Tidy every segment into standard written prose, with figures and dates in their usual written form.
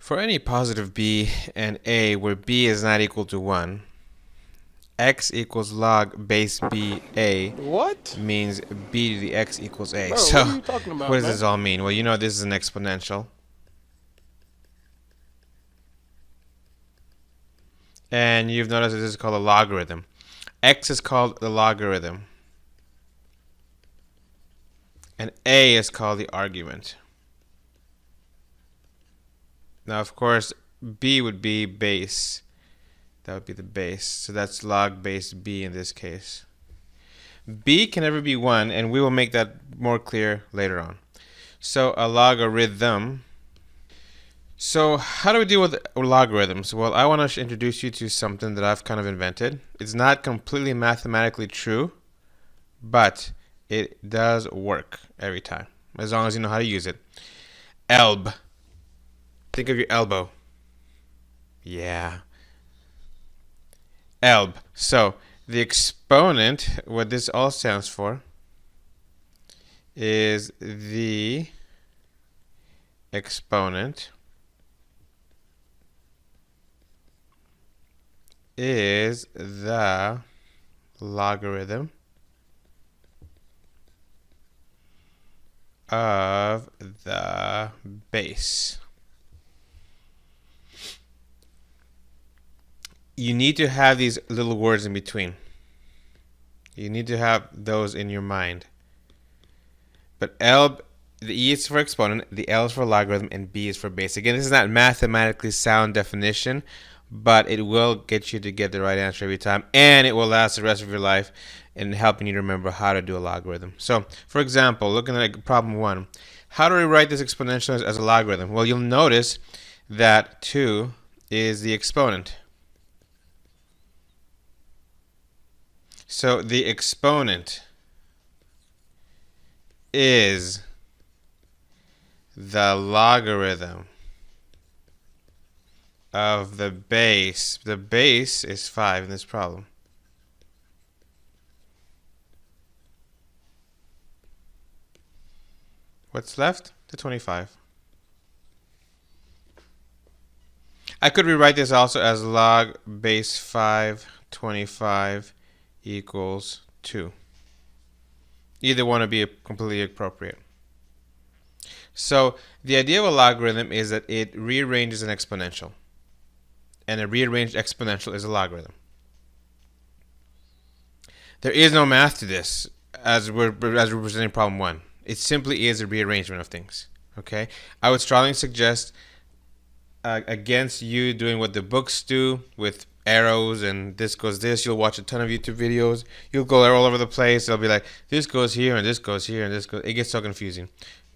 For any positive b and a where b is not equal to 1, x equals log base b a What? means b to the x equals a. Bro, So what are you talking what about, does man? this all mean? Well, you know this is an exponential. And you've noticed that this is called a logarithm. X is called the logarithm. And a is called the argument. Now, of course, b would be base. That would be the base. So that's log base b in this case. B can never be 1, and we will make that more clear later on. So a logarithm. So how do we deal with logarithms? Well, I want to introduce you to something that I've kind of invented. It's not completely mathematically true, but it does work every time, as long as you know how to use it. ELB. Think of your elbow. Yeah. ELB. So the exponent, what this all stands for, is the exponent is the logarithm of the base. You need to have these little words in between. You need to have those in your mind. But L, the E is for exponent, the L is for logarithm, and B is for base. Again, this is not mathematically sound definition, but it will get you to get the right answer every time, and it will last the rest of your life in helping you to remember how to do a logarithm. So, for example, looking at problem 1, how do we write this exponential as a logarithm? Well, you'll notice that 2 is the exponent. So the exponent is the logarithm of the base. The base is 5 in this problem. What's left? The 25. I could rewrite this also as log base 5, 25 equals 2. Either one would be completely appropriate. So the idea of a logarithm is that it rearranges an exponential. And a rearranged exponential is a logarithm. There is no math to this as we're presenting problem 1. It simply is a rearrangement of things. Okay? I would strongly suggest against you doing what the books do with arrows and this goes this. You'll watch a ton of YouTube videos. You'll go all over the place. They'll be like, this goes here and this goes here and this goes. It gets so confusing.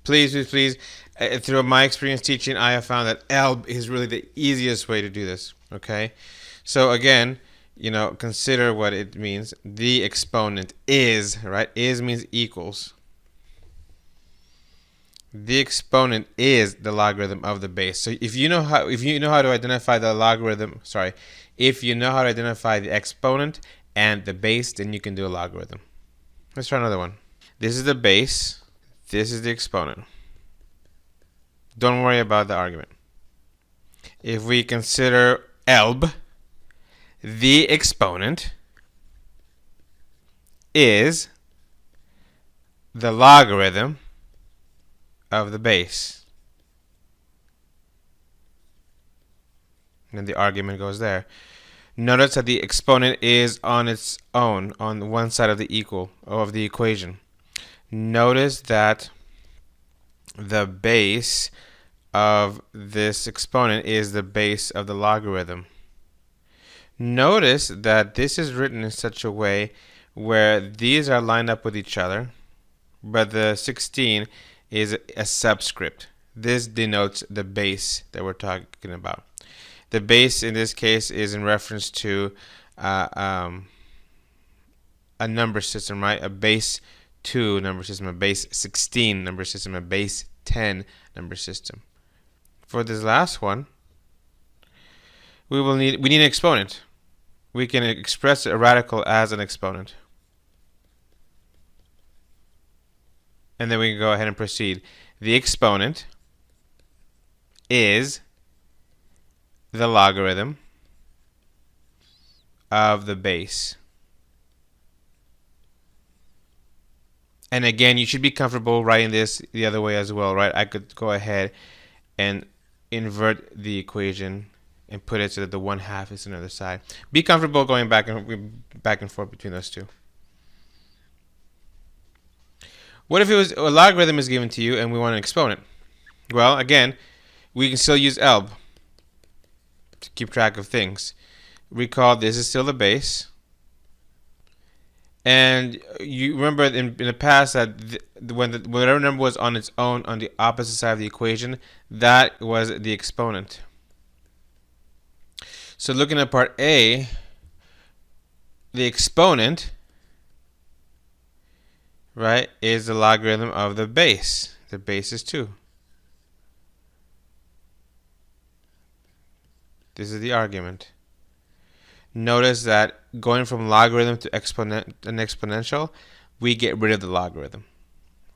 Please, please, please. Through my experience teaching, I have found that ELB is really the easiest way to do this. Okay, so again, you know, consider what it means. The exponent is, right? Is means equals. The exponent is the logarithm of the base. So if you know how to identify the logarithm, if you know how to identify the exponent and the base, then you can do a logarithm. Let's try another one. This is the base. This is the exponent. Don't worry about the argument. If we consider ELB, the exponent is the logarithm of the base. And the argument goes there. Notice that the exponent is on its own, on one side of the equation. Notice that the base of this exponent is the base of the logarithm. Notice that this is written in such a way where these are lined up with each other, but the 16 is a subscript. This denotes the base that we're talking about. The base in this case is in reference to a number system, right? A base 2 number system, a base 16 number system, a base 10 number system. For this last one, we need an exponent. We can express a radical as an exponent. And then we can go ahead and proceed. The exponent is the logarithm of the base. And again, you should be comfortable writing this the other way as well, right? I could go ahead and invert the equation and put it so that the 1/2 is on the other side. Be comfortable going back and forth between those two. What if it was a logarithm is given to you and we want an exponent? Well, again, we can still use ELB to keep track of things. Recall this is still the base. And you remember in the past that when whatever number was on its own on the opposite side of the equation, that was the exponent. So looking at part A, the exponent, right, is the logarithm of the base. The base is 2. This is the argument. Notice that going from logarithm to an exponential, we get rid of the logarithm,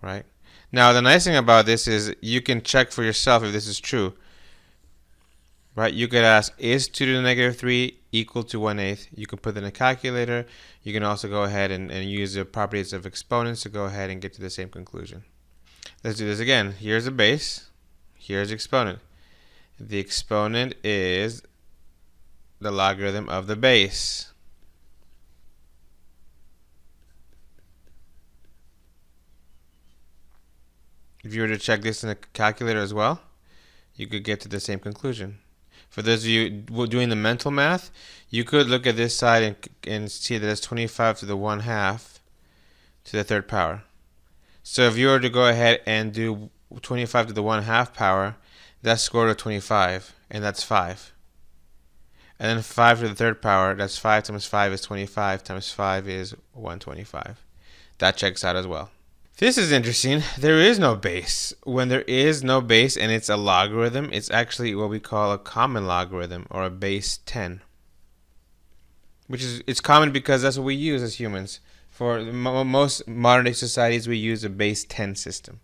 right? Now, the nice thing about this is you can check for yourself if this is true, right? You could ask, is 2 to the negative 3 equal to 1/8? You can put it in a calculator. You can also go ahead and use the properties of exponents to go ahead and get to the same conclusion. Let's do this again. Here's the base. Here's the exponent. The exponent is the logarithm of the base. If you were to check this in a calculator as well, you could get to the same conclusion. For those of you doing the mental math, you could look at this side and see that it's 25 to the 1/2 to the 3rd power. So if you were to go ahead and do 25 to the 1/2 power, that's square root of 25, and that's 5. And then 5 to the 3rd power, that's 5 times 5 is 25, times 5 is 125. That checks out as well. This is interesting. There is no base. When there is no base and it's a logarithm, it's actually what we call a common logarithm, or a base 10. It's common because that's what we use as humans. For most modern day societies, we use a base 10 system.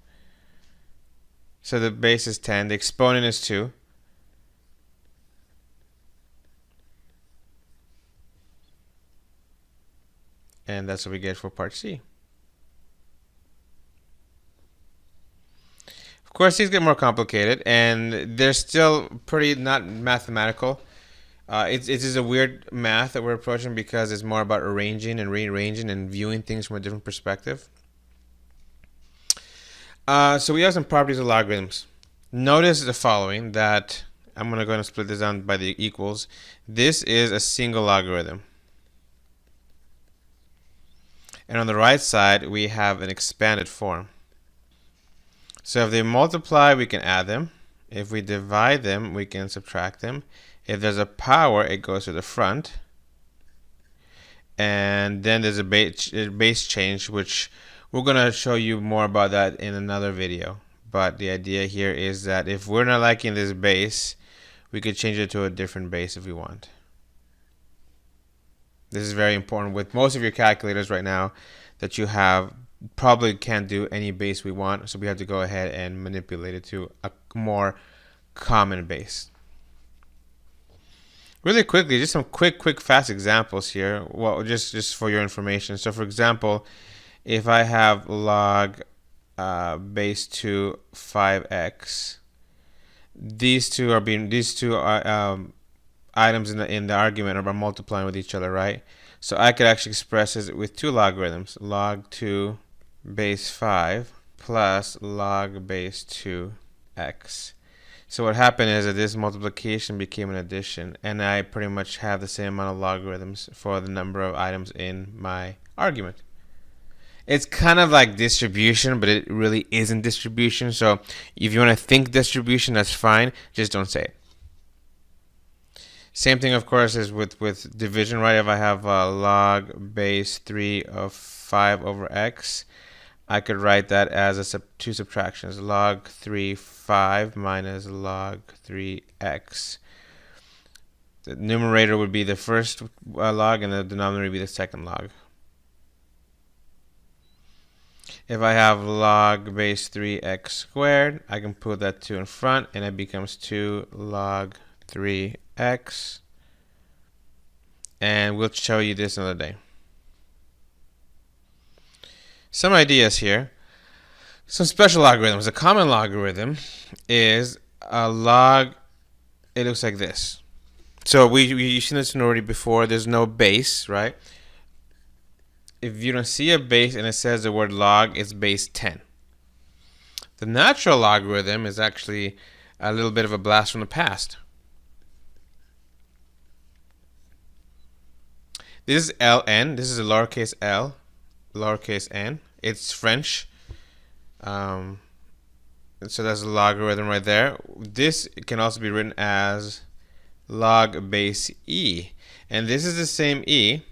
So the base is 10, the exponent is 2. And that's what we get for part C. Of course, these get more complicated, and they're still pretty not mathematical. It is a weird math that we're approaching because it's more about arranging and rearranging and viewing things from a different perspective. So we have some properties of logarithms. Notice the following, that I'm going to go and split this down by the equals. This is a single logarithm. And on the right side, we have an expanded form. So if they multiply, we can add them. If we divide them, we can subtract them. If there's a power, it goes to the front. And then there's a base change, which we're going to show you more about that in another video. But the idea here is that if we're not liking this base, we could change it to a different base if we want. This is very important with most of your calculators right now that you have. Probably can't do any base we want, so we have to go ahead and manipulate it to a more common base. Really quickly, just some quick, fast examples here. Well, just for your information. So, for example, if I have log base 2 5x, these two items in the argument are multiplying with each other, right? So I could actually express this with 2 logarithms: log 2 base 5 plus log base 2x. So what happened is that this multiplication became an addition, and I pretty much have the same amount of logarithms for the number of items in my argument. It's kind of like distribution, but it really isn't distribution. So if you want to think distribution, that's fine. Just don't say it. Same thing, of course, is with division, right? If I have log base 3 of 5 over x, I could write that as two subtractions: log 3 5 minus log 3x. The numerator would be the first log, and the denominator would be the second log. If I have log base 3x squared, I can put that 2 in front, and it becomes 2 log 3x, and we'll show you this another day. Some ideas here. Some special logarithms. A common logarithm is a log. It looks like this. So you've seen this already before. There's no base, right? If you don't see a base and it says the word log, it's base 10. The natural logarithm is actually a little bit of a blast from the past. This is ln. This is a lowercase l, lowercase n. It's French. So that's a logarithm right there. This can also be written as log base e. And this is the same e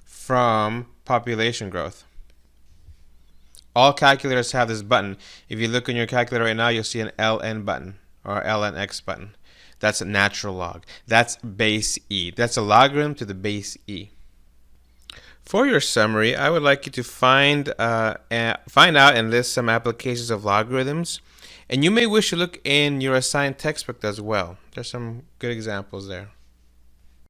from population growth. All calculators have this button. If you look on your calculator right now, you'll see an ln button or lnx button. That's a natural log. That's base e. That's a logarithm to the base e. For your summary, I would like you to find out and list some applications of logarithms. And you may wish to look in your assigned textbook as well. There's some good examples there.